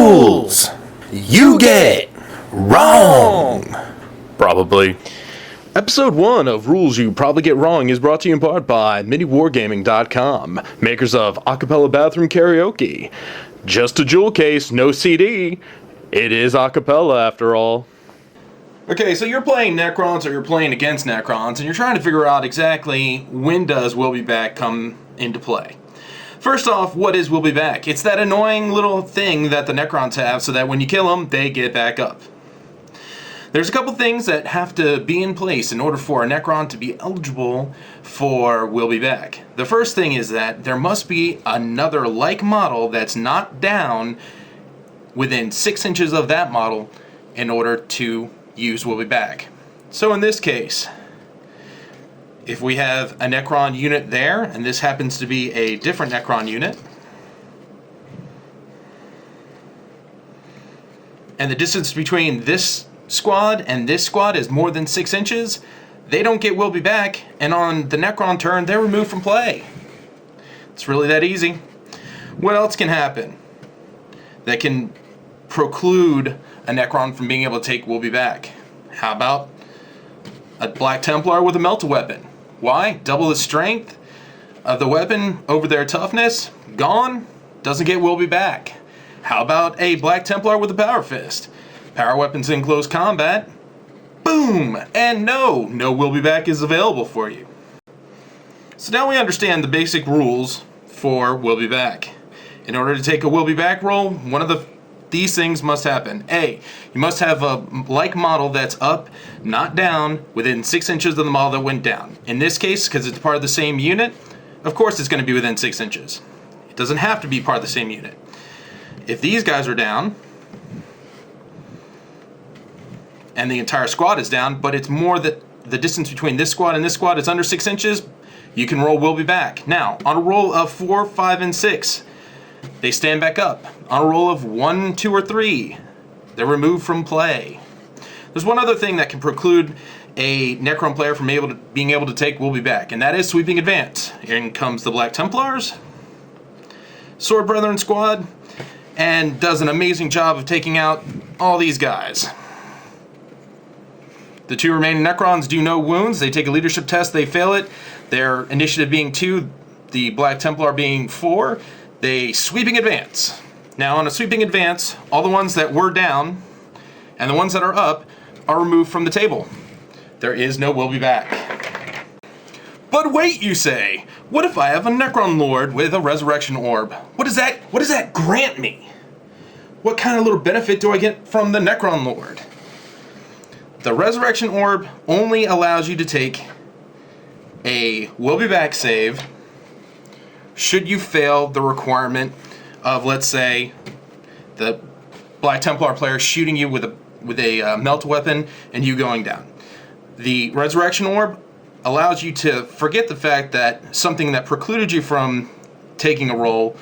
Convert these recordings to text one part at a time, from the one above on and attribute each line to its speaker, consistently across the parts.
Speaker 1: rules you get wrong.
Speaker 2: Probably. Episode 1 of Rules You Probably Get Wrong is brought to you in part by Miniwargaming.com, makers of Acapella Bathroom Karaoke. Just a jewel case, no CD. It is acapella after all. Okay, so you're playing Necrons or you're playing against Necrons, and you're trying to figure out exactly when does We'll Be Back come into play. First off, what is We'll Be Back? It's that annoying little thing that the Necrons have so that when you kill them, they get back up. There's a couple things that have to be in place in order for a Necron to be eligible for We'll Be Back. The first thing is that there must be another like model that's knocked down within 6 inches of that model in order to use We'll Be Back. So in this case, if we have a Necron unit there, and this happens to be a different Necron unit, and the distance between this squad and this squad is more than 6 inches, they don't get We'll Be Back, and on the Necron turn, they're removed from play. It's really that easy. What else can happen that can preclude a Necron from being able to take We'll Be Back? How about a Black Templar with a melta weapon? Why? Double the strength of the weapon over their toughness? Gone? Doesn't get We'll Be Back. How about a Black Templar with a power fist? Power weapons in close combat? Boom! And no We'll Be Back is available for you. So now we understand the basic rules for We'll Be Back. In order to take a We'll Be Back roll, one of these things must happen. A, you must have a like model that's up, not down, within 6 inches of the model that went down. In this case, because it's part of the same unit, of course it's going to be within 6 inches. It doesn't have to be part of the same unit. If these guys are down, and the entire squad is down, but it's more that the distance between this squad and this squad is under 6 inches, you can roll We'll Be Back. Now, on a roll of 4, 5, and 6, they stand back up. On a roll of 1, 2, or 3, they're removed from play. There's one other thing that can preclude a Necron player from being able to take We'll Be Back, and that is Sweeping Advance. In comes the Black Templars, Sword Brethren squad, and does an amazing job of taking out all these guys. The 2 remaining Necrons do no wounds. They take a leadership test, they fail it. Their initiative being 2, the Black Templar being 4, they Sweeping Advance. Now on a Sweeping Advance, all the ones that were down and the ones that are up are removed from the table. There is no We'll Be Back. But wait, you say, what if I have a Necron Lord with a Resurrection Orb? What does that grant me? What kind of little benefit do I get from the Necron Lord? The Resurrection Orb only allows you to take a We'll Be Back save should you fail the requirement of, let's say, the Black Templar player shooting you with a melta weapon and you going down. The Resurrection Orb allows you to forget the fact that something that precluded you from taking a roll,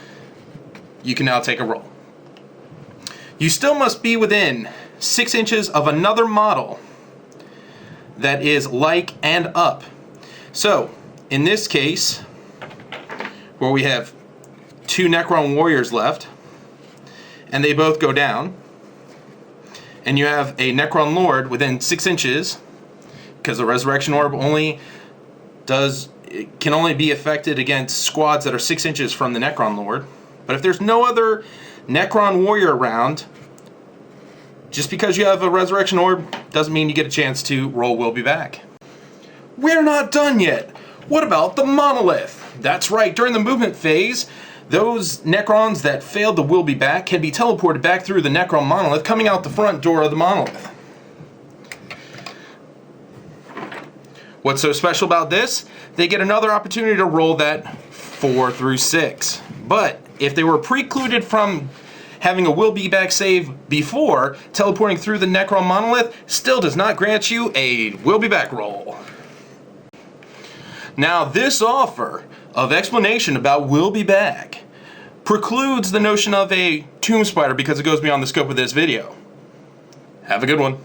Speaker 2: you can now take a roll. You still must be within 6 inches of another model that is like and up. So, in this case, where we have 2 Necron warriors left, and they both go down, and you have a Necron Lord within 6 inches, because the Resurrection Orb can only be affected against squads that are 6 inches from the Necron Lord. But if there's no other Necron warrior around, just because you have a Resurrection Orb doesn't mean you get a chance to roll We'll Be Back. We're not done yet. What about the monolith? That's right, during the movement phase, those Necrons that failed the We'll Be Back can be teleported back through the Necron monolith, coming out the front door of the monolith. What's so special about this? They get another opportunity to roll that 4 through 6. But if they were precluded from having a We'll Be Back save before, teleporting through the Necron monolith still does not grant you a We'll Be Back roll. Now, this offer of explanation about We'll Be Back precludes the notion of a Tomb Spider because it goes beyond the scope of this video. Have a good one.